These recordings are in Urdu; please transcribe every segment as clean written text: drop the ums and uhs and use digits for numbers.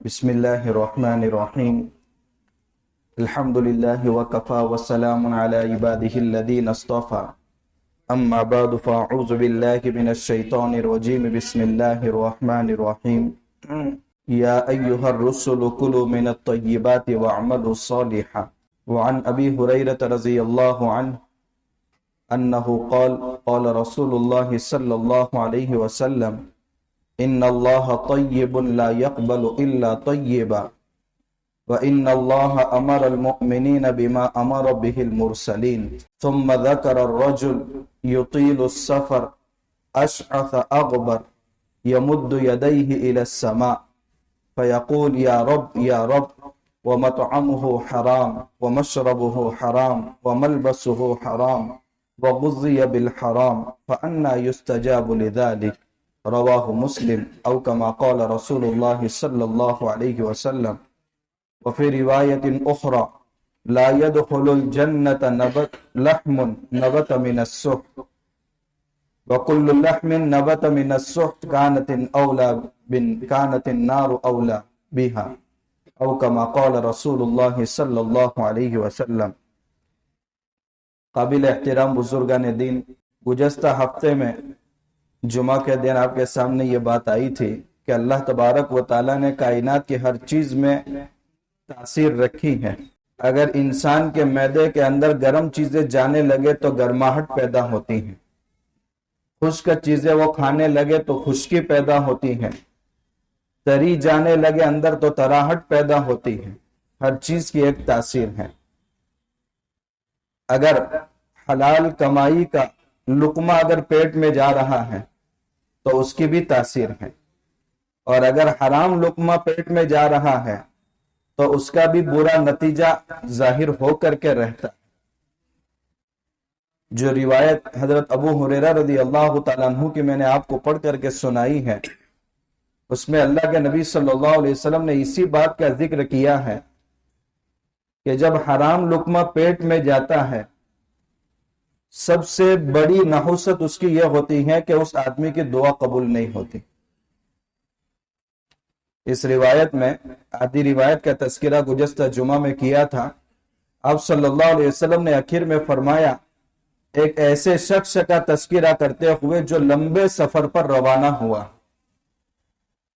بسم الله الرحمن الرحيم. الحمد لله وكفى والسلام على عباده الذين اصطفى. أما بعد فأعوذ بالله من الشيطان الرجيم. بسم الله الرحمن الرحيم. يا أيها الرسل كلوا من الطيبات واعملوا صالحا. وعن أبي هريرة رضي الله عنه أنه قال قال رسول الله صلى الله عليه وسلم إن الله طيب لا يقبل إلا طيبا وإن الله أمر المؤمنين بما أمر به المرسلين. ثم ذكر الرجل يطيل السفر أشعث أغبر يمد يديه إلى السماء فيقول يا رب يا رب ومطعمه حرام ومشربه حرام وملبسه حرام وغذي بالحرام فأنى يستجاب لذلك. رواه مسلم أو كما قال رسول الله صلى الله عليه وسلم. وفي رواية أخرى لا يدخل الجنة لحم نبت من السحت وكل لحم نبت من السحت كانت النار أولى بها أو كما قال رسول الله صلى الله عليه وسلم. قابل احترام بزرگان دین، گزشتہ ہفتے میں جمعہ کے دن آپ کے سامنے یہ بات آئی تھی کہ اللہ تبارک و تعالیٰ نے کائنات کی ہر چیز میں تاثیر رکھی ہے. اگر انسان کے معدے کے اندر گرم چیزیں جانے لگے تو گرماہٹ پیدا ہوتی ہیں، خشک چیزیں وہ کھانے لگے تو خشکی پیدا ہوتی ہے، تری جانے لگے اندر تو تراہٹ پیدا ہوتی ہے. ہر چیز کی ایک تاثیر ہے. اگر حلال کمائی کا لقمہ اگر پیٹ میں جا رہا ہے تو اس کی بھی تاثیر ہے، اور اگر حرام لقمہ پیٹ میں جا رہا ہے تو اس کا بھی برا نتیجہ ظاہر ہو کر کے رہتا. جو روایت حضرت ابو ہریرہ رضی اللہ تعالیٰ عنہ کی میں نے آپ کو پڑھ کر کے سنائی ہے، اس میں اللہ کے نبی صلی اللہ علیہ وسلم نے اسی بات کا ذکر کیا ہے کہ جب حرام لقمہ پیٹ میں جاتا ہے سب سے بڑی نحوست اس کی یہ ہوتی ہے کہ اس آدمی کی دعا قبول نہیں ہوتی. اس روایت میں آدھی روایت کا تذکرہ گزشتہ جمعہ میں کیا تھا. آپ صلی اللہ علیہ وسلم نے آخر میں فرمایا ایک ایسے شخص کا تذکرہ کرتے ہوئے جو لمبے سفر پر روانہ ہوا.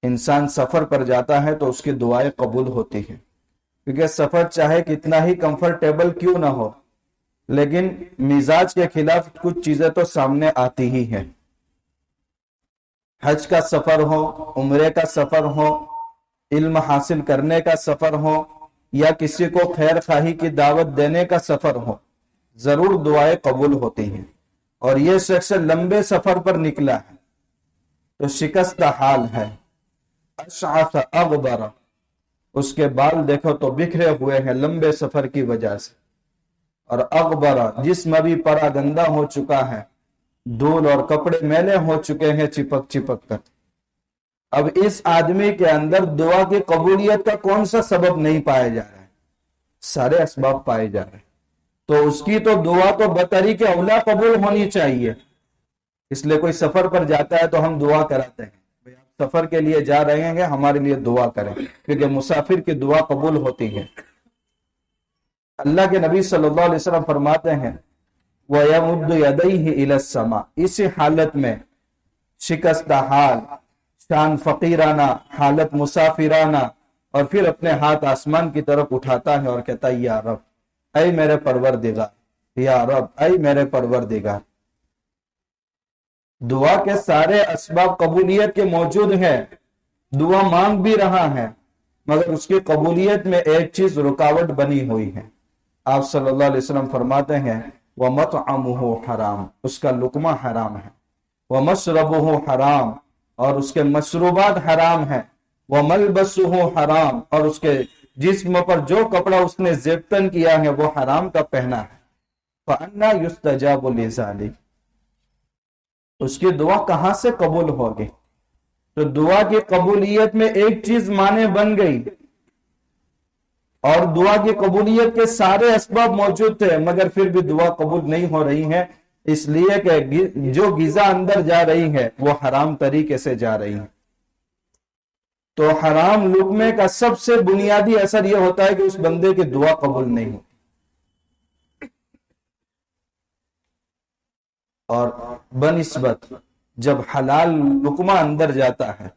انسان سفر پر جاتا ہے تو اس کی دعائیں قبول ہوتی ہیں، کیونکہ سفر چاہے کتنا ہی کمفرٹیبل کیوں نہ ہو لیکن مزاج کے خلاف کچھ چیزیں تو سامنے آتی ہی ہیں. حج کا سفر ہو، عمرے کا سفر ہو، علم حاصل کرنے کا سفر ہو، یا کسی کو خیر خواہی کی دعوت دینے کا سفر ہو، ضرور دعائیں قبول ہوتی ہیں. اور یہ شخص لمبے سفر پر نکلا ہے تو شکستہ حال ہے. اشعث اغبر، اس کے بال دیکھو تو بکھرے ہوئے ہیں لمبے سفر کی وجہ سے، اور اغبر جسم بھی پرا گندا ہو چکا ہے، دھول اور کپڑے میلے ہو چکے ہیں چپک چپک کر. اب اس آدمی کے اندر دعا کی قبولیت کا کون سا سبب نہیں پایا جا رہا ہے؟ سارے اسباب پائے جا رہے ہیں. تو اس کی تو دعا تو بطریق اولا قبول ہونی چاہیے. اس لیے کوئی سفر پر جاتا ہے تو ہم دعا کراتے ہیں، آپ سفر کے لیے جا رہے ہیں ہمارے لیے دعا کریں، کیونکہ مسافر کی دعا قبول ہوتی ہے. اللہ کے نبی صلی اللہ علیہ وسلم فرماتے ہیں وَيَمُدُّ يَدَيْهِ إِلَى السَّمَاءِ، اسی حالت میں شکستہ حال، شان فقیرانہ، حالت مسافرانہ، اور پھر اپنے ہاتھ آسمان کی طرف اٹھاتا ہے اور کہتا ہے یا رب، اے میرے پروردگار، یا رب، اے میرے پروردگار. دعا کے سارے اسباب قبولیت کے موجود ہیں، دعا مانگ بھی رہا ہے، مگر اس کی قبولیت میں ایک چیز رکاوٹ بنی ہوئی ہے. آپ صلی اللہ علیہ وسلم فرماتے ہیں وَمَطْعَمُهُ حرام، اس کا لقمہ حرام ہے، وَمَشْرَبُهُ حرام، اور اس کے مشروبات حرام ہیں، وَمَلْبَسُهُ حرام، اور اس کے جسم پر جو کپڑا اس نے زیبتن کیا ہے وہ حرام کا پہنا ہے. فَأَنَّا يُسْتَجَابُ لِذَلِكَ، اس کی دعا کہاں سے قبول ہوگی؟ تو دعا کی قبولیت میں ایک چیز مانے بن گئی، اور دعا کی قبولیت کے سارے اسباب موجود تھے مگر پھر بھی دعا قبول نہیں ہو رہی ہے، اس لیے کہ جو غذا اندر جا رہی ہے وہ حرام طریقے سے جا رہی ہے. تو حرام لقمے کا سب سے بنیادی اثر یہ ہوتا ہے کہ اس بندے کی دعا قبول نہیں ہوتی. اور بنسبت جب حلال لقمہ اندر جاتا ہے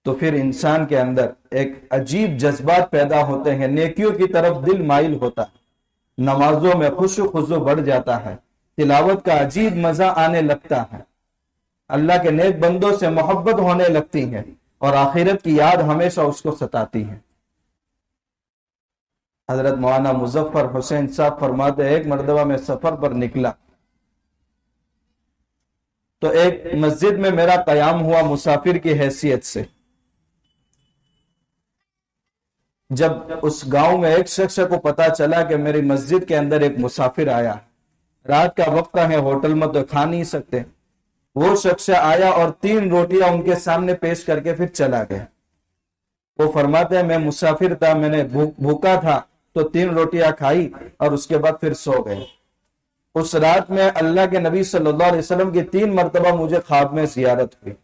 تو پھر انسان کے اندر ایک عجیب جذبات پیدا ہوتے ہیں، نیکیوں کی طرف دل مائل ہوتا ہے، نمازوں میں خشوع خضوع بڑھ جاتا ہے، تلاوت کا عجیب مزہ آنے لگتا ہے، اللہ کے نیک بندوں سے محبت ہونے لگتی ہے، اور آخرت کی یاد ہمیشہ اس کو ستاتی ہے. حضرت مولانا مظفر حسین صاحب فرماتے ہیں ایک مرتبہ میں سفر پر نکلا تو ایک مسجد میں میرا قیام ہوا مسافر کی حیثیت سے. جب اس گاؤں میں ایک شخص کو پتا چلا کہ میری مسجد کے اندر ایک مسافر آیا، رات کا وقت ہے، ہوٹل میں تو کھا نہیں سکتے، وہ شخص آیا اور 3 روٹیاں ان کے سامنے پیش کر کے پھر چلا گیا. وہ فرماتے ہیں میں مسافر تھا، میں نے بھوکا تھا تو 3 روٹیاں کھائی اور اس کے بعد پھر سو گئے. اس رات میں اللہ کے نبی صلی اللہ علیہ وسلم کی 3 مرتبہ مجھے خواب میں زیارت ہوئی.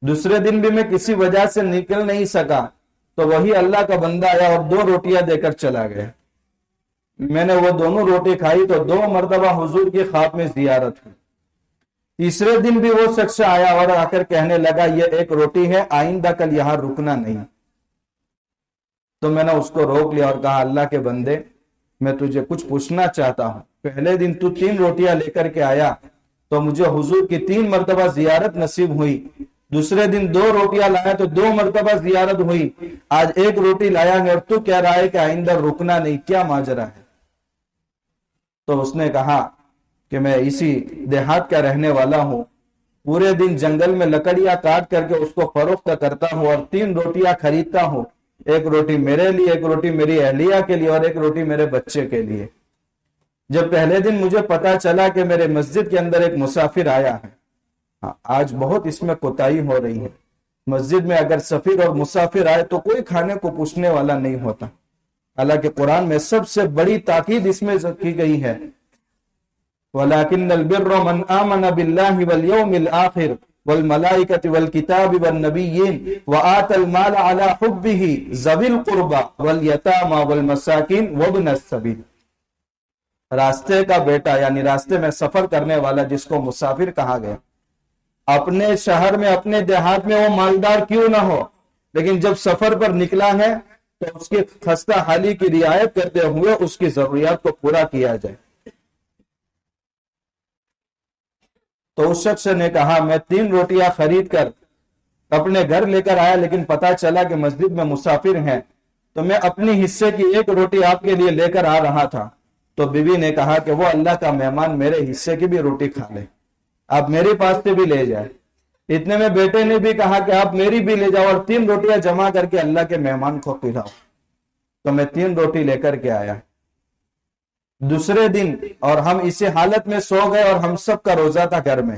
دوسرے دن بھی میں کسی وجہ سے نکل نہیں سکا تو وہی اللہ کا بندہ آیا اور 2 روٹیاں دے کر چلا گیا. میں نے وہ دونوں روٹی کھائی تو 2 مرتبہ حضور کی خواب میں زیارت ہوئی. تیسرے دن بھی وہ شخص آیا اور آ کر کہنے لگا یہ 1 روٹی ہے، آئندہ کل یہاں رکنا نہیں. تو میں نے اس کو روک لیا اور کہا اللہ کے بندے میں تجھے کچھ پوچھنا چاہتا ہوں. پہلے دن تو 3 روٹیاں لے کر کے آیا تو مجھے حضور کی 3 مرتبہ زیارت نصیب ہوئی. دوسرے دن 2 روٹیاں لایا تو 2 مرتبہ زیارت ہوئی. آج 1 روٹی لایا ہے اور تو کہہ رہا ہے کہ آئندہ رکنا نہیں، کیا ماجرا ہے؟ تو اس نے کہا کہ میں اسی دیہات کا رہنے والا ہوں، پورے دن جنگل میں لکڑیاں کاٹ کر کے اس کو فروخت کرتا ہوں اور 3 روٹیاں خریدتا ہوں، 1 روٹی میرے لیے، 1 روٹی میری اہلیہ کے لیے اور 1 روٹی میرے بچے کے لیے. جب پہلے دن مجھے پتا چلا کہ میرے مسجد کے اندر ایک مسافر آیا ہے، آج بہت اس میں کوتاہی ہو رہی ہے. مسجد میں اگر سفیر اور مسافر آئے تو کوئی کھانے کو پوچھنے والا نہیں ہوتا، حالانکہ قرآن میں سب سے بڑی تاکید اس میں کی گئی ہے وَلَكِنَّ الْبِرَّ مَنْ آمَنَ بِاللَّهِ وَالْيَوْمِ الْآخِرِ وَالْمَلَائِكَةِ وَالْكِتَابِ وَالنَّبِيِّينَ وَآتَى الْمَالَ عَلَى حُبِّهِ ذَوِي الْقُرْبَى وَالْيَتَامَى وَالْمَسَاكِينِ وَابْنَ السَّبِيلِ. راستے کا بیٹا یعنی راستے میں سفر کرنے والا جس کو مسافر کہا گیا، اپنے شہر میں اپنے دیہات میں وہ مالدار کیوں نہ ہو، لیکن جب سفر پر نکلا ہے تو اس کی خستہ حالی کی رعایت کرتے ہوئے اس کی ضروریات کو پورا کیا جائے. تو اس شخص نے کہا میں 3 روٹیاں خرید کر اپنے گھر لے کر آیا، لیکن پتا چلا کہ مسجد میں مسافر ہیں تو میں اپنی حصے کی 1 روٹی آپ کے لیے لے کر آ رہا تھا. تو بیوی نے کہا کہ وہ اللہ کا مہمان میرے حصے کی بھی روٹی کھا لے، آپ میرے پاس سے بھی لے جائے. اتنے میں بیٹے نے بھی کہا کہ آپ میری بھی لے جاؤ اور 3 روٹیاں جمع کر کے اللہ کے مہمان کو کھلاؤ. تو میں 3 روٹی لے کر کے آیا. دوسرے دن اور ہم اسی حالت میں سو گئے اور ہم سب کا روزہ تھا گھر میں.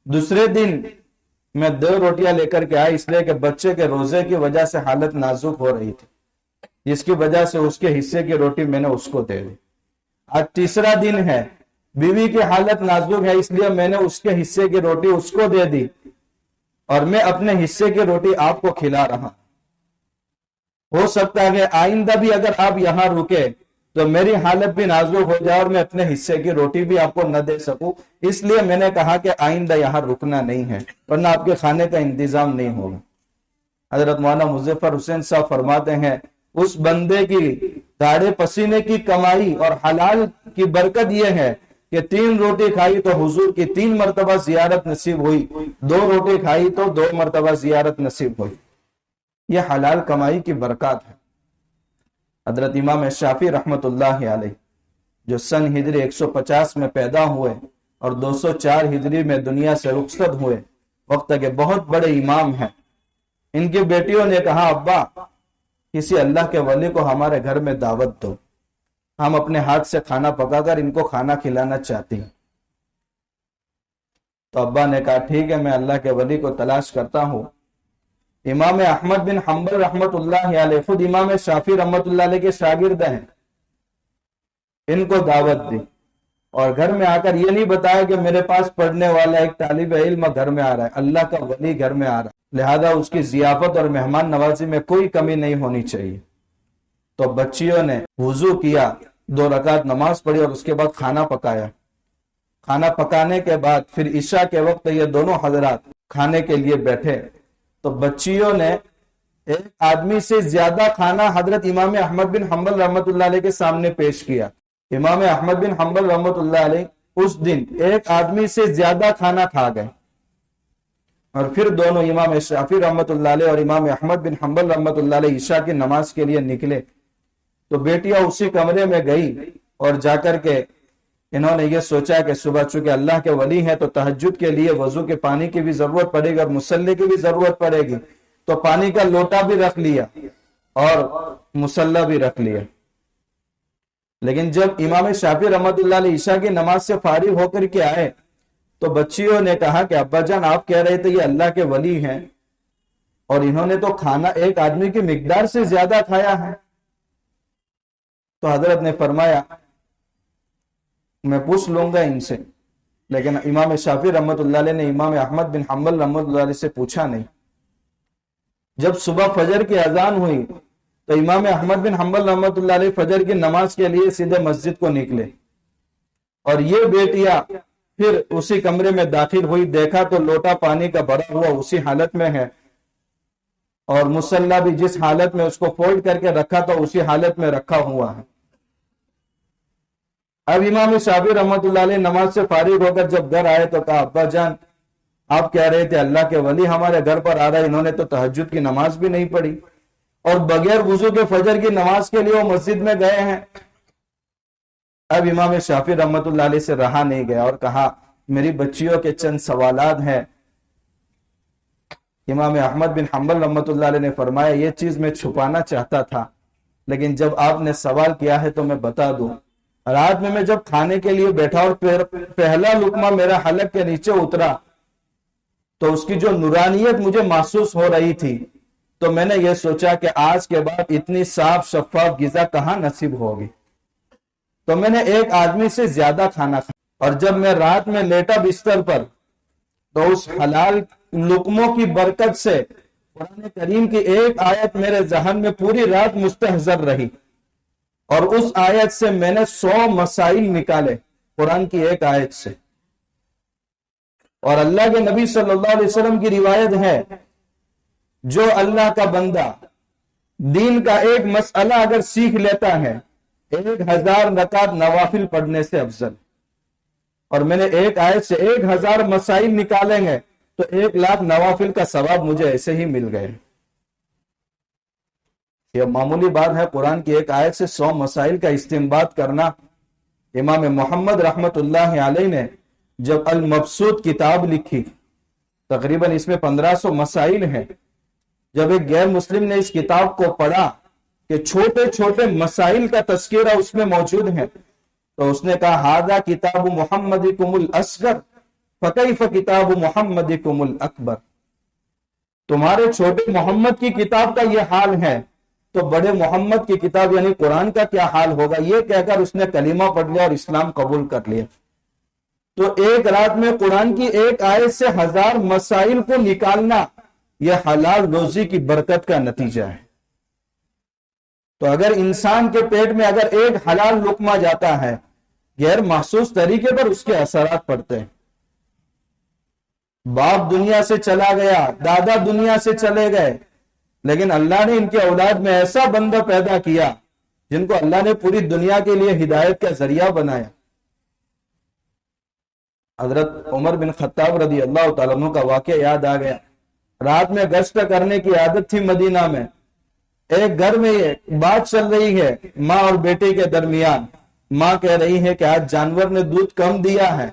دوسرے دن میں 2 روٹیاں لے کر کے آیا، اس لیے کہ بچے کے روزے کی وجہ سے حالت نازک ہو رہی تھی، جس کی وجہ سے اس کے حصے کی روٹی میں نے اس کو دے دی. آج تیسرا دن ہے، بیوی کی حالت نازک ہے، اس لیے میں نے اس کے حصے کی روٹی اس کو دے دی اور میں اپنے حصے کی روٹی آپ کو کھلا رہا. ہو سکتا ہے آئندہ بھی اگر آپ یہاں رکے تو میری حالت بھی نازک ہو جائے اور میں اپنے حصے کی روٹی بھی آپ کو نہ دے سکوں، اس لیے میں نے کہا کہ آئندہ یہاں رکنا نہیں ہے ورنہ آپ کے کھانے کا انتظام نہیں ہوگا. حضرت مولانا مظفر حسین صاحب فرماتے ہیں اس بندے کی داڑے پسینے کی کمائی اور حلال کی برکت یہ ہے کہ 3 روٹی کھائی تو حضور کی 3 مرتبہ زیارت نصیب ہوئی، 2 روٹی کھائی تو 2 مرتبہ زیارت نصیب ہوئی. یہ حلال کمائی کی برکات ہے. حضرت امام شافعی رحمت اللہ علیہ جو سن ہجری 150 میں پیدا ہوئے اور 204 ہجری میں دنیا سے رخصت ہوئے، وقت کے بہت بڑے امام ہیں. ان کی بیٹیوں نے کہا ابا کسی اللہ کے ولی کو ہمارے گھر میں دعوت دو، ہم اپنے ہاتھ سے کھانا پکا کر ان کو کھانا کھلانا چاہتی ہیں. تو ابا نے کہا ٹھیک ہے میں اللہ کے ولی کو تلاش کرتا ہوں. امام احمد بن حنبل رحمت اللہ علیہ خود امام شافعی رحمت اللہ علیہ کے شاگرد ہیں، ان کو دعوت دی. اور گھر میں آ کر یہ نہیں بتایا کہ میرے پاس پڑھنے والا ایک طالب علم گھر میں آ رہا ہے، اللہ کا ولی گھر میں آ رہا ہے، لہذا اس کی ضیافت اور مہمان نوازی میں کوئی کمی نہیں ہونی چاہیے۔ تو بچیوں نے وضو کیا، 2 رکعت نماز پڑھی اور اس کے بعد کھانا پکایا۔ کھانا پکانے کے بعد پھر عشاء کے وقت یہ دونوں حضرات کھانے کے لیے بیٹھے تو بچیوں نے ایک آدمی سے زیادہ کھانا حضرت امام احمد بن حنبل رحمت اللہ علیہ کے سامنے پیش کیا۔ امام احمد بن حنبل رحمت اللہ علیہ اس دن ایک آدمی سے زیادہ کھانا کھا گئے، اور پھر دونوں امام شافعی رحمت اللہ علیہ اور امام احمد بن حنبل رحمت اللہ علیہ عشاء کی نماز کے لیے نکلے تو بیٹیاں اسی کمرے میں گئی اور جا کر کے انہوں نے یہ سوچا کہ صبح چونکہ اللہ کے ولی ہیں تو تہجد کے لیے وضو کے پانی کی بھی ضرورت پڑے گی اور مصلی کی بھی ضرورت پڑے گی، تو پانی کا لوٹا بھی رکھ لیا اور مصلی بھی رکھ لیا۔ لیکن جب امام شافعی رحمت اللہ علیہ عشاء کی نماز سے فارغ ہو کر کے آئے تو بچیوں نے کہا کہ ابا جان آپ کہہ رہے تھے یہ اللہ کے ولی ہیں اور انہوں نے تو کھانا ایک آدمی کی مقدار سے زیادہ کھایا ہے۔ تو حضرت نے فرمایا میں پوچھ لوں گا ان سے، لیکن امام شافعی رحمت اللہ علیہ نے امام احمد بن حنبل رحمت اللہ علیہ سے پوچھا نہیں۔ جب صبح فجر کی اذان ہوئی تو امام احمد بن حنبل رحمت اللہ علیہ فجر کی نماز کے لیے سیدھے مسجد کو نکلے، اور یہ بیٹیاں پھر اسی کمرے میں داخل ہوئی، دیکھا تو لوٹا پانی کا بھرا ہوا اسی حالت میں ہے، اور مصلی بھی جس حالت میں اس کو فولڈ کر کے رکھا تو اسی حالت میں رکھا ہوا ہے۔ اب امام شافعی رحمت اللہ علیہ نماز سے فارغ ہو کر جب گھر آئے تو کہا ابا جان آپ کہہ رہے تھے اللہ کے ولی ہمارے گھر پر آ رہا ہے، انہوں نے تو تہجد کی نماز بھی نہیں پڑھی اور بغیر وضو کے فجر کی نماز کے لیے وہ مسجد میں گئے ہیں۔ اب امام شافعی رحمت اللہ علیہ سے رہا نہیں گیا اور کہا میری بچیوں کے چند سوالات ہیں۔ امام احمد بن حنبل رحمت اللہ علیہ نے فرمایا یہ چیز میں چھپانا چاہتا تھا، لیکن جب آپ نے سوال کیا ہے تو میں بتا دوں۔ رات میں جب کھانے کے لیے بیٹھا اور پہلا لقمہ میرا حلق کے نیچے اترا تو اس کی جو نورانیت مجھے محسوس ہو رہی تھی تو میں نے یہ سوچا کہ آج کے بعد اتنی صاف شفاف غذا کہاں نصیب ہوگی، تو میں نے ایک آدمی سے زیادہ کھانا کھایا، اور جب میں رات میں لیٹا بستر پر تو اس حلال لقموں کی برکت سے قرآن کریم کی ایک آیت میرے ذہن میں پوری رات مستحضر رہی، اور اس آیت سے میں نے 100 مسائل نکالے قرآن کی ایک آیت سے۔ اور اللہ کے نبی صلی اللہ علیہ وسلم کی روایت ہے جو اللہ کا بندہ دین کا ایک مسئلہ اگر سیکھ لیتا ہے 1000 رکعت نوافل پڑھنے سے افضل، اور میں نے ایک آیت سے 1000 مسائل نکالیں گے تو 1,00,000 نوافل کا ثواب مجھے ایسے ہی مل گئے۔ یہ معمولی بات ہے، قرآن کی ایک آیت سے 100 مسائل کا استنباط کرنا۔ امام محمد رحمت اللہ علیہ نے جب المبسوط کتاب لکھی، تقریباً اس میں 1500 مسائل ہیں، جب ایک غیر مسلم نے اس کتاب کو پڑھا کہ چھوٹے چھوٹے مسائل کا تذکرہ اس میں موجود ہے تو اس نے کہا ھذا کتاب محمدکم الاصغر فکیف کتاب محمدکم الاکبر، تمہارے چھوٹے محمد کی کتاب کا یہ حال ہے تو بڑے محمد کی کتاب یعنی قرآن کا کیا حال ہوگا۔ یہ کہہ کر اس نے کلمہ پڑھ لیا اور اسلام قبول کر لیا۔ تو ایک رات میں قرآن کی ایک آیت سے 1000 مسائل کو نکالنا یہ حلال روزی کی برکت کا نتیجہ ہے۔ تو اگر انسان کے پیٹ میں اگر ایک حلال لقمہ جاتا ہے غیر محسوس طریقے پر اس کے اثرات پڑتے ہیں۔ باپ دنیا سے چلا گیا، دادا دنیا سے چلے گئے، لیکن اللہ نے ان کے اولاد میں ایسا بندہ پیدا کیا جن کو اللہ نے پوری دنیا کے لیے ہدایت کا ذریعہ بنایا۔ حضرت عمر بن خطاب رضی اللہ تعالیٰ عنہ کا واقعہ یاد آ گیا۔ رات میں گشت کرنے کی عادت تھی مدینہ میں، ایک گھر میں یہ بات چل رہی ہے ماں اور بیٹے کے درمیان۔ ماں کہہ رہی ہے کہ آج جانور نے دودھ کم دیا ہے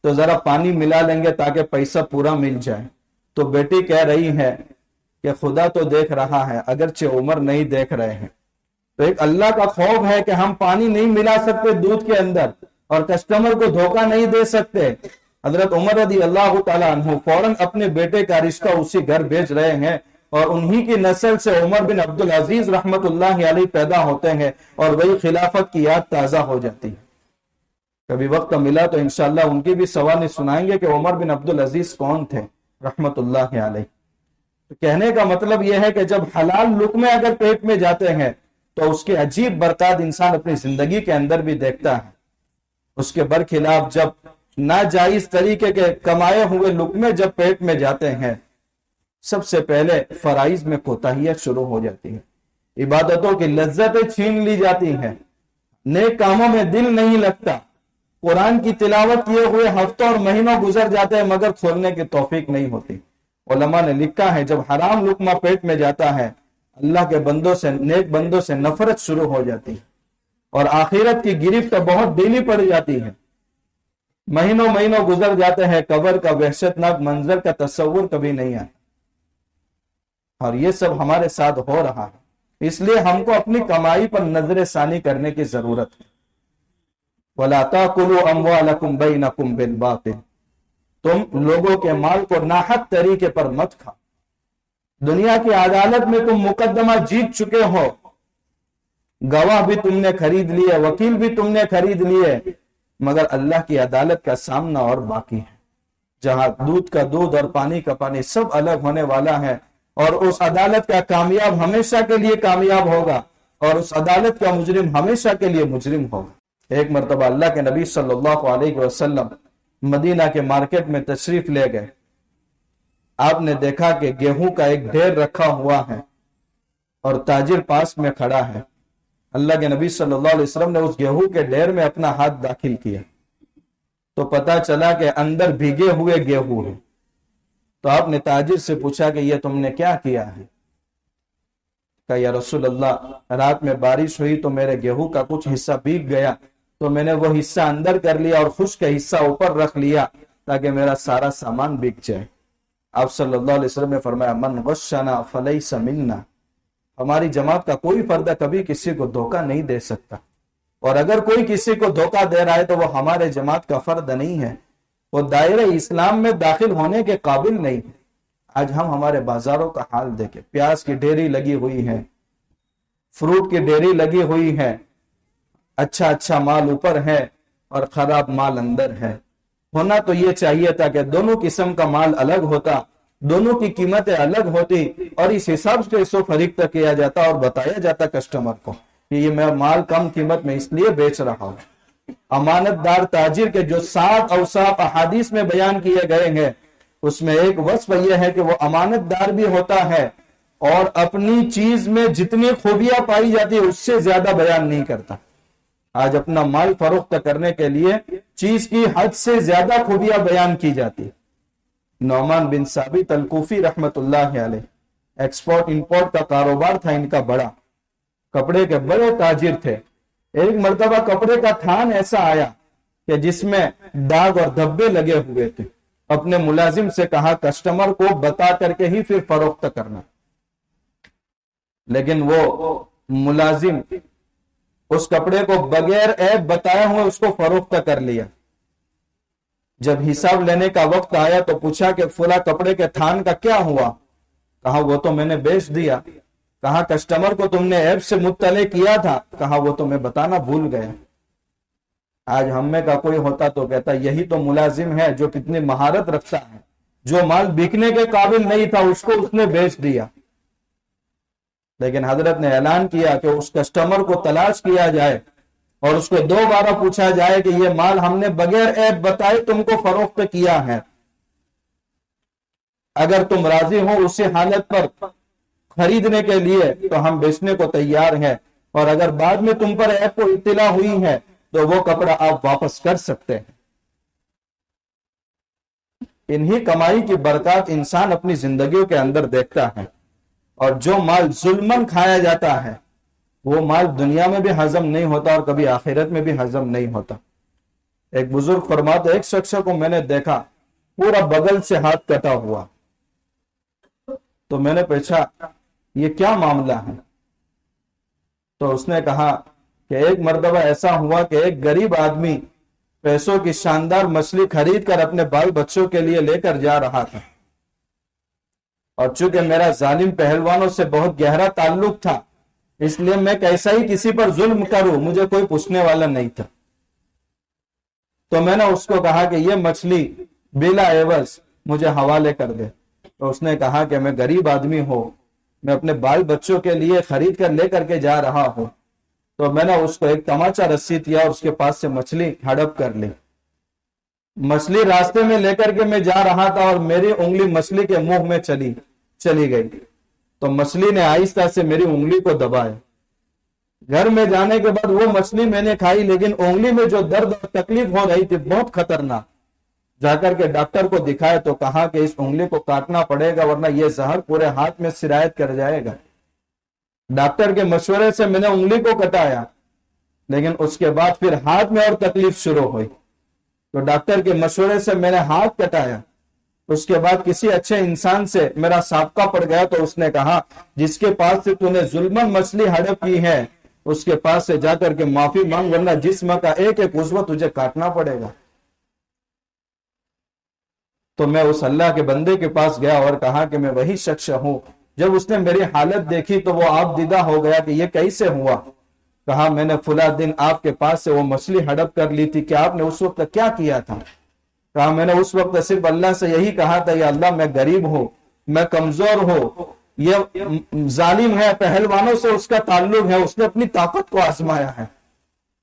تو ذرا پانی ملا لیں گے تاکہ پیسہ پورا مل جائے، تو بیٹی کہہ رہی ہے کہ خدا تو دیکھ رہا ہے اگرچہ عمر نہیں دیکھ رہے ہیں۔ تو ایک اللہ کا خوف ہے کہ ہم پانی نہیں ملا سکتے دودھ کے اندر اور کسٹمر کو دھوکہ نہیں دے سکتے۔ حضرت عمر رضی اللہ تعالیٰ عنہ فوراً اپنے بیٹے کا رشتہ اسی گھر بھیج رہے ہیں، اور انہی کی نسل سے عمر بن عبدالعزیز رحمت اللہ علیہ پیدا ہوتے ہیں، اور وہی خلافت کی یاد تازہ ہو جاتی ہے۔ کبھی وقت ملا تو انشاءاللہ ان کی بھی سوانح سنائیں گے کہ عمر بن عبد العزیز کون تھے رحمت اللہ علیہ۔ تو کہنے کا مطلب یہ ہے کہ جب حلال لقمے اگر پیٹ میں جاتے ہیں تو اس کے عجیب برکات انسان اپنی زندگی کے اندر بھی دیکھتا ہے۔ اس کے برخلاف جب ناجائز طریقے کے کمائے ہوئے لقمے جب پیٹ میں جاتے ہیں، سب سے پہلے فرائض میں کوتاہیاں شروع ہو جاتی ہیں، عبادتوں کی لذتیں چھین لی جاتی ہیں، نیک کاموں میں دل نہیں لگتا، قرآن کی تلاوت کیے ہوئے ہفتوں اور مہینوں گزر جاتے ہیں مگر کھولنے کی توفیق نہیں ہوتی۔ علماء نے لکھا ہے جب حرام لقمہ پیٹ میں جاتا ہے اللہ کے بندوں سے، نیک بندوں سے نفرت شروع ہو جاتی ہے اور آخرت کی گرفت بہت ڈھیلی پڑ جاتی ہے۔ مہینوں گزر جاتے ہیں، قبر کا وحشتناک منظر کا تصور کبھی نہیں آتا، اور یہ سب ہمارے ساتھ ہو رہا ہے۔ اس لیے ہم کو اپنی کمائی پر نظر ثانی کرنے کی ضرورت ہے۔ وَلَا تَأْكُلُوا أَمْوَالَكُمْ بَيْنَكُمْ بِالْبَاطِلِ، تم لوگوں کے مال کو ناحق طریقے پر مت کھا۔ دنیا کی عدالت میں تم مقدمہ جیت چکے ہو، گواہ بھی تم نے خرید لیے، وکیل بھی تم نے خرید لیے، مگر اللہ کی عدالت کا سامنا اور باقی ہے، جہاں دودھ کا دودھ اور پانی کا پانی سب الگ ہونے والا ہے، اور اس عدالت کا کامیاب ہمیشہ کے لیے کامیاب ہوگا اور اس عدالت کا مجرم ہمیشہ کے لیے مجرم ہوگا۔ ایک مرتبہ اللہ کے نبی صلی اللہ علیہ وسلم مدینہ کے مارکیٹ میں تشریف لے گئے۔ آپ نے دیکھا کہ گیہوں کا ایک ڈھیر رکھا ہوا ہے اور تاجر پاس میں کھڑا ہے۔ اللہ کے نبی صلی اللہ علیہ وسلم نے اس گیہوں کے ڈھیر میں اپنا ہاتھ داخل کیا تو پتا چلا کہ اندر بھیگے ہوئے گیہوں ہیں۔ تو آپ نے تاجر سے پوچھا کہ یہ تم نے کیا کیا ہے؟ کہا یا رسول اللہ، رات میں بارش ہوئی تو میرے گیہوں کا کچھ حصہ بھیگ گیا تو میں نے وہ حصہ اندر کر لیا اور خشک حصہ اوپر رکھ لیا تاکہ میرا سارا سامان بک جائے۔ آپ صلی اللہ علیہ وسلم نے فرمایا من غشنا فلیس منا، ہماری جماعت کا کوئی فردہ کبھی کسی کو دھوکہ نہیں دے سکتا، اور اگر کوئی کسی کو دھوکہ دے رہا ہے تو وہ ہمارے جماعت کا فرد نہیں ہے، وہ دائرہ اسلام میں داخل ہونے کے قابل نہیں۔ آج ہم ہمارے بازاروں کا حال دیکھیں، پیاز کی ڈھیری لگی ہوئی ہے، فروٹ کی ڈھیری لگی ہوئی ہے، اچھا مال اوپر ہے اور خراب مال اندر ہے۔ ہونا تو یہ چاہیے تھا کہ دونوں قسم کا مال الگ ہوتا، دونوں کی قیمتیں الگ ہوتی اور اس حساب سے اس کو فریق کیا جاتا اور بتایا جاتا کسٹمر کو کہ یہ میں مال کم قیمت میں اس لیے بیچ رہا ہوں۔ امانت دار تاجر کے جو 7 اوصاف احادیث میں بیان کیے گئے ہیں، اس میں ایک وصف یہ ہے کہ وہ امانت دار بھی ہوتا ہے اور اپنی چیز میں جتنی خوبیاں پائی جاتی ہے اس سے زیادہ بیان نہیں کرتا۔ آج اپنا مال فروخت کرنے کے لیے چیز کی حد سے زیادہ خوبیاں بیان کی جاتی۔ نعمان بن ثابت الکوفی رحمت اللہ علیہ، ایکسپورٹ امپورٹ کا کاروبار تھا ان کا بڑا، کپڑے کے بڑے تاجر تھے۔ ایک مرتبہ کپڑے کا تھان ایسا آیا کہ جس میں داغ اور دھبے لگے ہوئے تھے۔ اپنے ملازم سے کہا کسٹمر کو بتا کر کے ہی پھر فروخت کرنا، لیکن وہ ملازم اس کپڑے کو بغیر عیب بتائے ہوئے اس کو فروخت کر لیا۔ جب حساب لینے کا وقت آیا تو پوچھا کہ فلاں کپڑے کے تھان کا کیا ہوا؟ کہا وہ تو میں نے بیچ دیا۔ کہا کسٹمر کو تم نے عیب سے مطلع کیا تھا؟ کہا وہ تو میں بتانا بھول گیا۔ آج ہم میں کا کوئی ہوتا تو کہتا یہی تو ملازم ہے جو کتنی مہارت رکھتا ہے، جو مال بکنے کے قابل نہیں تھا اس کو اس نے بیچ دیا۔ لیکن حضرت نے اعلان کیا کہ اس کسٹمر کو تلاش کیا جائے اور اس کو 2 بار پوچھا جائے کہ یہ مال ہم نے بغیر عیب بتائے تم کو فروخت کیا ہے، اگر تم راضی ہو اسی حالت پر خریدنے کے لیے تو ہم بیچنے کو تیار ہیں، اور اگر بعد میں تم پر عیب کو اطلاع ہوئی ہے تو وہ کپڑا آپ واپس کر سکتے ہیں۔ انہی کمائی کی برکات انسان اپنی زندگیوں کے اندر دیکھتا ہے، اور جو مال ظلمن کھایا جاتا ہے وہ مال دنیا میں بھی ہضم نہیں ہوتا اور کبھی آخرت میں بھی ہضم نہیں ہوتا۔ ایک بزرگ فرماتے ایک شخص کو میں نے دیکھا پورا بغل سے ہاتھ کٹا ہوا، تو میں نے پوچھا یہ کیا معاملہ ہے؟ تو اس نے کہا کہ ایک مرتبہ ایسا ہوا کہ ایک غریب آدمی پیسوں کی شاندار مچھلی خرید کر اپنے بال بچوں کے لیے لے کر جا رہا تھا، اور چونکہ میرا ظالم پہلوانوں سے بہت گہرا تعلق تھا اس لیے میں کیسا ہی کسی پر ظلم کروں، مجھے کوئی پوچھنے والا نہیں تھا۔ تو میں نے اس کو کہا کہ یہ مچھلی بلا عوض مجھے حوالے کر دے. تو اس نے کہا کہ میں غریب آدمی ہوں, میں اپنے بال بچوں کے لیے خرید کر لے کر کے جا رہا ہوں. تو میں نے اس کو ایک تماچا رسی دیا اور اس کے پاس سے مچھلی ہڑپ کر لی. مچھلی راستے میں لے کر کے میں جا رہا تھا اور میری انگلی مچھلی کے منہ میں چلی گئی. تو مچھلی نے آہستہ سے میری انگلی کو دبایا. گھر میں جانے کے بعد وہ مچھلی میں نے کھائی, لیکن انگلی میں جو درد اور تکلیف ہو رہی تھی بہت خطرناک. جا کر کے ڈاکٹر کو دکھایا تو کہا کہ اس انگلی کو کاٹنا پڑے گا ورنہ یہ زہر پورے ہاتھ میں سرایت کر جائے گا. ڈاکٹر کے مشورے سے میں نے انگلی کو کٹایا, لیکن اس کے بعد پھر ہاتھ میں اور تکلیف شروع ہوئی. تو ڈاکٹر کے مشورے سے میں نے ہاتھ کٹایا. اس کے بعد کسی اچھے انسان سے میرا سابقہ پڑ گیا, تو اس نے کہا جس کے پاس سے تو نے ظلمن مچھلی ہڑپ کی ہے اس کے پاس سے جا کر کے معافی مانگ, ورنہ جسم کا ایک ایک عضو تجھے کاٹنا پڑے گا. تو میں اس اللہ کے بندے کے پاس گیا اور کہا کہ میں وہی شخص ہوں. جب اس نے میری حالت دیکھی تو وہ آپ دیدہ ہو گیا کہ یہ کیسے ہوا. کہا میں نے فلاں دن آپ کے پاس سے وہ مچھلی ہڑپ کر لی تھی, کہ آپ نے اس وقت کیا کیا تھا؟ کہا میں نے اس وقت صرف اللہ سے یہی کہا تھا, یا اللہ میں غریب ہوں, میں کمزور ہوں, یہ ظالم ہے, پہلوانوں سے اس کا تعلق ہے, اس نے اپنی طاقت کو آزمایا ہے,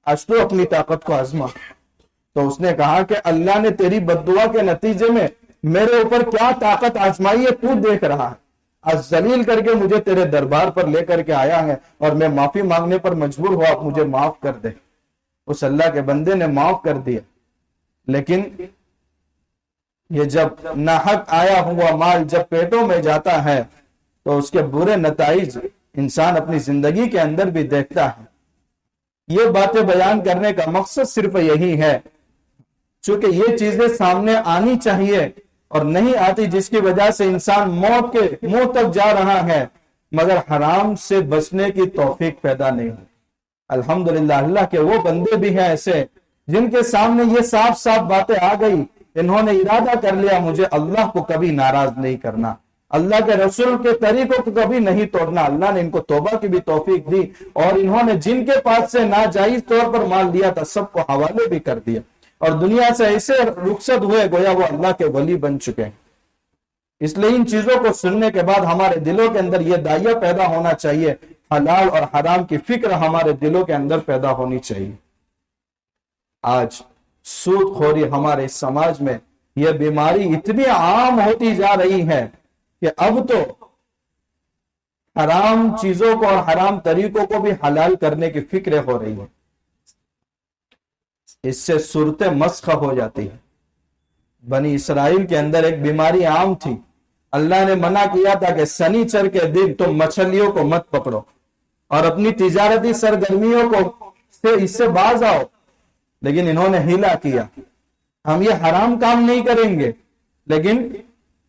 آج تو اپنی طاقت کو آزما. تو اس نے کہا کہ اللہ نے تیری بددعا کے نتیجے میں میرے اوپر کیا طاقت آزمائی ہے تو دیکھ رہا ہے. آج ذلیل کر کے مجھے تیرے دربار پر لے کر کے آیا ہے اور میں معافی مانگنے پر مجبور ہوا, آپ مجھے معاف کر دے. اس اللہ کے بندے نے معاف کر دیا. لیکن یہ جب ناحق آیا ہوا مال جب پیٹوں میں جاتا ہے تو اس کے برے نتائج انسان اپنی زندگی کے اندر بھی دیکھتا ہے. یہ باتیں بیان کرنے کا مقصد صرف یہی ہے, چونکہ یہ چیزیں سامنے آنی چاہیے اور نہیں آتی, جس کی وجہ سے انسان موت کے منہ تک جا رہا ہے مگر حرام سے بچنے کی توفیق پیدا نہیں ہوئی. الحمدللہ اللہ کے وہ بندے بھی ہیں ایسے جن کے سامنے یہ صاف صاف باتیں آ گئی, انہوں نے ارادہ کر لیا مجھے اللہ کو کبھی ناراض نہیں کرنا, اللہ کے رسول کے طریقوں کو کبھی نہیں توڑنا. اللہ نے ان کو توبہ کی بھی توفیق دی اور انہوں نے جن کے پاس سے ناجائز طور پر مال لیا تھا سب کو حوالے بھی کر دیا اور دنیا سے ایسے رخصت ہوئے گویا وہ اللہ کے ولی بن چکے ہیں. اس لیے ان چیزوں کو سننے کے بعد ہمارے دلوں کے اندر یہ داعیہ پیدا ہونا چاہیے, حلال اور حرام کی فکر ہمارے دلوں کے اندر پیدا ہونی چاہیے. آج سود خوری ہمارے سماج میں یہ بیماری اتنی عام ہوتی جا رہی ہے کہ اب تو حرام چیزوں کو اور حرام طریقوں کو بھی حلال کرنے کی فکر ہو رہی ہے. اس سے صورتیں مسخ ہو جاتی ہے. بنی اسرائیل کے اندر ایک بیماری عام تھی. اللہ نے منع کیا تھا کہ سنیچر کے دن تم مچھلیوں کو مت پکڑو اور اپنی تجارتی سرگرمیوں کو اس سے باز آؤ, لیکن انہوں نے ہیلا کیا, ہم یہ حرام کام نہیں کریں گے لیکن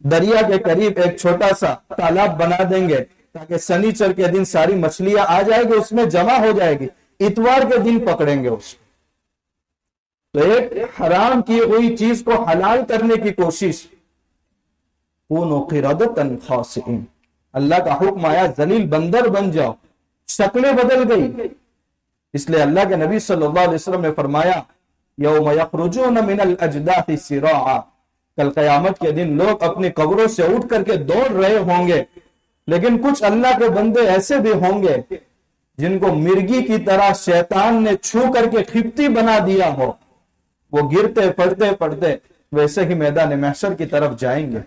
دریا کے قریب ایک چھوٹا سا تالاب بنا دیں گے تاکہ سنیچر کے دن ساری مچھلیاں آ جائے گی, اس میں جمع ہو جائے گی, اتوار کے دن پکڑیں گے اس کو. تو ایک حرام کی ہوئی چیز کو حلال کرنے کی کوشش. کونوا قردۃ خاسئین, اللہ کا حکم آیا ذلیل بندر بن جاؤ, شکلیں بدل گئی. اس لیے اللہ کے نبی صلی اللہ علیہ وسلم نے فرمایا یوم یخرجون من الاجداث سراعا, کل قیامت کے دن لوگ اپنی قبروں سے اٹھ کر کے دوڑ رہے ہوں گے, لیکن کچھ اللہ کے بندے ایسے بھی ہوں گے جن کو مرغی کی طرح شیطان نے چھو کر کے کھپتی بنا دیا ہو, وہ گرتے پڑتے پڑتے ویسے ہی میدان محشر کی طرف جائیں گے.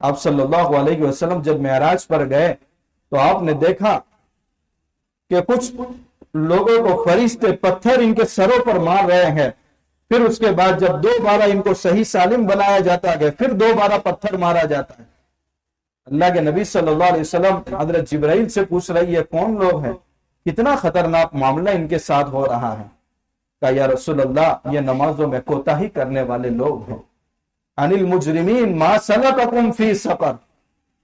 آپ صلی اللہ علیہ وسلم جب معراج پر گئے تو آپ نے دیکھا کہ کچھ لوگوں کو فرشتے پتھر ان کے سروں پر مار رہے ہیں, پھر اس کے بعد جب دوبارہ ان کو صحیح سالم بنایا جاتا ہے پھر دوبارہ پتھر مارا جاتا ہے. اللہ کے نبی صلی اللہ علیہ وسلم حضرت جبرائیل سے پوچھ رہی ہے کون لوگ ہیں, کتنا خطرناک معاملہ ان کے ساتھ ہو رہا ہے. کہا یا رسول اللہ یہ نمازوں میں کوتاہی کرنے والے لوگ ہیں. عن المجرمین ما سلککم فی سقر,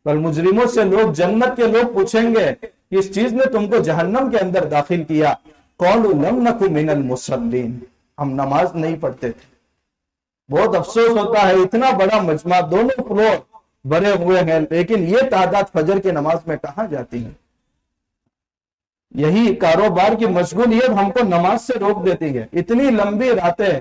بل مجرموں سے لوگ جنت کے لوگ پوچھیں گے اس چیز نے تم کو جہنم کے اندر داخل کیا. قولوا لم نک من المصلین, ہم نماز نہیں پڑھتے تھے. بہت افسوس ہوتا ہے اتنا بڑا مجمع دونوں فلور بھرے ہوئے ہیں لیکن یہ تعداد فجر کی نماز میں کہاں جاتی ہے. یہی کاروبار کی مشغولیت ہم کو نماز سے روک دیتی ہے. اتنی لمبی راتیں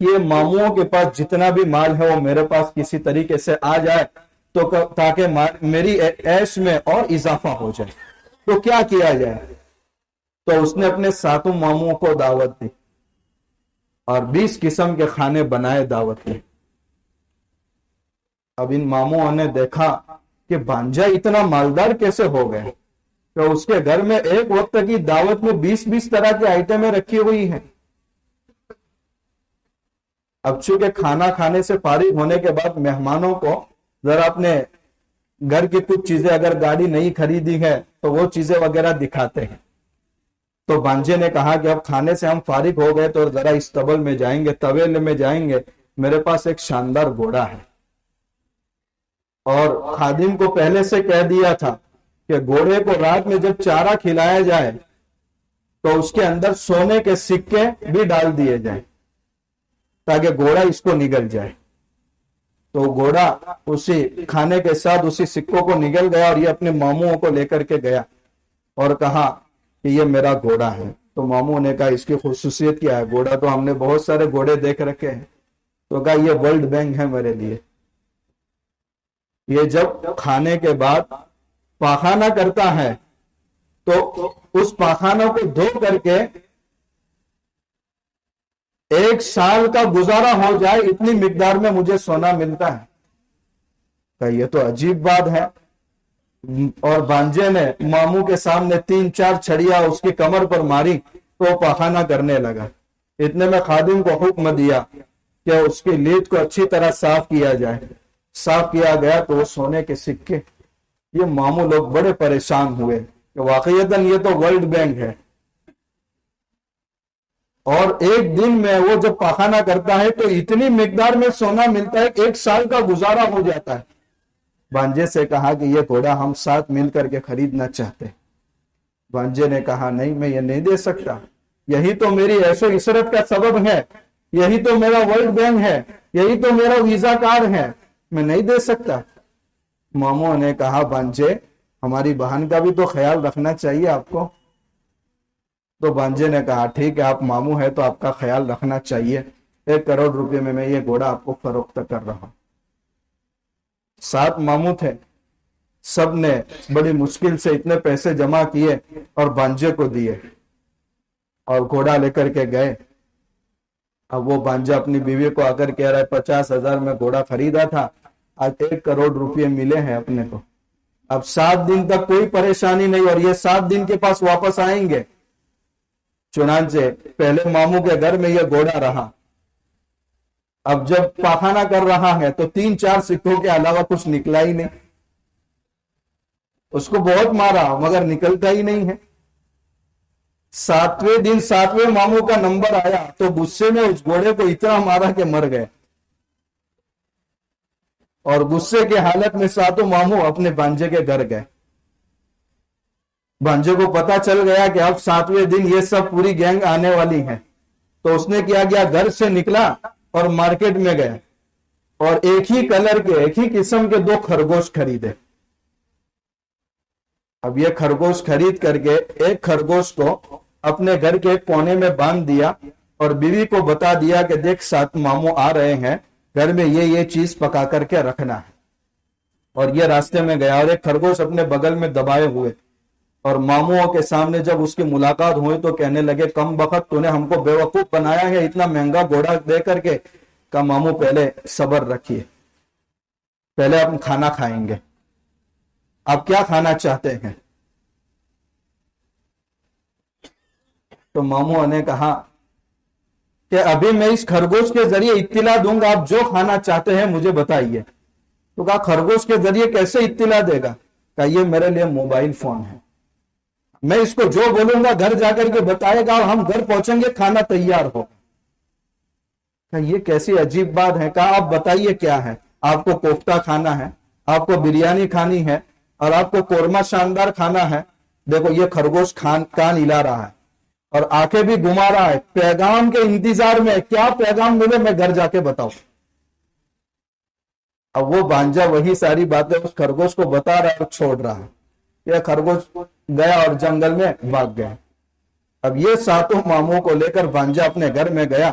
کہ یہ ماموں کے پاس جتنا بھی مال ہے وہ میرے پاس کسی طریقے سے آ جائے تو تاکہ میری عیش میں اور اضافہ ہو جائے. تو کیا کیا جائے؟ تو اس نے اپنے 7 ماموں کو دعوت دی اور 20 قسم کے کھانے بنائے دعوت میں. اب ان ماموں نے دیکھا کہ بھانجا اتنا مالدار کیسے ہو گئے کہ اس کے گھر میں ایک وقت کی دعوت میں 20 طرح کی آئٹمیں رکھی ہوئی ہیں. اب چونکہ کھانا کھانے سے فارغ ہونے کے بعد مہمانوں کو ذرا اپنے گھر کی کچھ چیزیں، اگر گاڑی نہیں خریدی ہے تو وہ چیزیں وغیرہ دکھاتے ہیں. تو بھانجے نے کہا کہ اب کھانے سے ہم فارغ ہو گئے تو ذرا استبل میں جائیں گے، طویل میں جائیں گے، میرے پاس ایک شاندار گھوڑا ہے. اور خادم کو پہلے سے کہہ دیا تھا کہ گھوڑے کو رات میں جب چارہ کھلایا جائے تو اس کے اندر سونے کے سکے بھی ڈال دیے جائیں تاکہ گھوڑا اس کو نگل جائے. تو گھوڑا اسی کھانے کے ساتھ اسی سکوں کو نگل گیا اور یہ اپنے ماموں کو لے کر کے گیا اور کہا کہ یہ میرا گھوڑا ہے. تو ماموں نے کہا اس کی خصوصیت کیا ہے؟ گھوڑا تو ہم نے بہت سارے گھوڑے دیکھ رکھے ہیں. تو کہا یہ ورلڈ بینک ہے میرے لیے. یہ جب کھانے کے بعد پاخانہ کرتا ہے تو اس پاخانہ کو دھو کر کے 1 سال کا گزارا ہو جائے اتنی مقدار میں مجھے سونا ملتا ہے. کہ یہ تو عجیب بات ہے. اور بانجے نے ماموں کے سامنے 3-4 چھڑیاں اس کی کمر پر ماری تو وہ پاخانہ کرنے لگا. اتنے میں خادم کو حکم دیا کہ اس کی لیٹ کو اچھی طرح صاف کیا جائے. صاف کیا گیا تو وہ سونے کے سکے. یہ ماموں لوگ بڑے پریشان ہوئے کہ واقعیتاً یہ تو ورلڈ بینک ہے. اور ایک دن میں وہ جب پاخانہ کرتا ہے تو اتنی مقدار میں سونا ملتا ہے کہ 1 سال کا گزارا ہو جاتا ہے. بانجے سے کہا کہ یہ گھوڑا ہم ساتھ مل کر کے خریدنا چاہتے. بانجے نے کہا نہیں، میں یہ نہیں دے سکتا. یہی تو میری عیش و عشرت کا سبب ہے، یہی تو میرا ورلڈ بینک ہے، یہی تو میرا ویزا کارڈ ہے، میں نہیں دے سکتا. ماموں نے کہا بانجے ہماری بہن کا بھی تو خیال رکھنا چاہیے آپ کو. تو بانجے نے کہا ٹھیک ہے، آپ ماموں ہے تو آپ کا خیال رکھنا چاہیے. 1 کروڑ روپے میں یہ گھوڑا آپ کو فروخت کر رہا ہوں. 7 ماموں تھے، سب نے بڑی مشکل سے اتنے پیسے جمع کیے اور بانجے کو دیے اور گھوڑا لے کر کے گئے. اب وہ بانجا اپنی بیوی کو آ کر کہہ رہا ہے 50,000 میں گھوڑا خریدا تھا، آج 1 کروڑ روپے ملے ہیں اپنے کو. اب 7 دن تک کوئی پریشانی نہیں اور یہ 7 دن کے پاس واپس آئیں گے. چنانچہ پہلے ماموں کے گھر میں یہ گھوڑا رہا. اب جب پاخانہ کر رہا ہے تو 3-4 سکوں کے علاوہ کچھ نکلا ہی نہیں. اس کو بہت مارا مگر نکلتا ہی نہیں ہے. 7ویں دن 7ویں ماموں کا نمبر آیا تو غصے میں اس گھوڑے کو اتنا مارا کہ مر گئے. اور غصے کے حالت میں 7 ماموں اپنے بانجے کے گھر گئے. بانجے کو پتا چل گیا کہ اب 7ویں دن یہ سب پوری گینگ آنے والی ہے. تو اس نے کیا گیا، گھر سے نکلا اور مارکیٹ میں گیا اور ایک ہی کلر کے ایک ہی قسم کے 2 خرگوش خریدے. اب یہ خرگوش خرید کر کے ایک خرگوش کو اپنے گھر کے ایک کونے میں باندھ دیا اور بیوی کو بتا دیا کہ دیکھ 7 ماموں آ رہے ہیں، گھر میں یہ چیز پکا کر کے رکھنا ہے. اور یہ راستے میں گیا اور ایک خرگوش اپنے بغل میں دبائے ہوئے اور ماموں کے سامنے جب اس کی ملاقات ہوئی تو کہنے لگے کم بخت تو نے ہم کو بیوقوف بنایا ہے اتنا مہنگا گھوڑا دے کر کے. کہا ماموں پہلے صبر رکھیے، پہلے ہم کھانا کھائیں گے. آپ کیا کھانا چاہتے ہیں؟ تو ماموں نے کہا کہ ابھی میں اس خرگوش کے ذریعے اطلاع دوں گا، آپ جو کھانا چاہتے ہیں مجھے بتائیے. تو کہا خرگوش کے ذریعے کیسے اطلاع دے گا؟ کہا یہ میرے لیے موبائل فون ہے، میں اس کو جو بولوں گا گھر جا کر کے بتائے گا اور ہم گھر پہنچیں گے کھانا تیار ہو. کہا یہ کیسی عجیب بات ہے. کہا آپ بتائیے کیا ہے؟ آپ کو کوفتہ کھانا ہے، آپ کو بریانی کھانی ہے اور آپ کو قورمہ شاندار کھانا ہے. دیکھو یہ خرگوش کان ہلا رہا ہے اور آنکھیں بھی گھما رہا ہے، پیغام کے انتظار میں. کیا پیغام ملے میں گھر جا کے بتاؤں. اب وہ بانجا وہی ساری باتیں اس خرگوش کو بتا رہا ہے اور چھوڑ رہا ہے. یہ خرگوش گیا اور جنگل میں بھاگ گیا. اب یہ 7 ماموں کو لے کر بانجا اپنے گھر میں گیا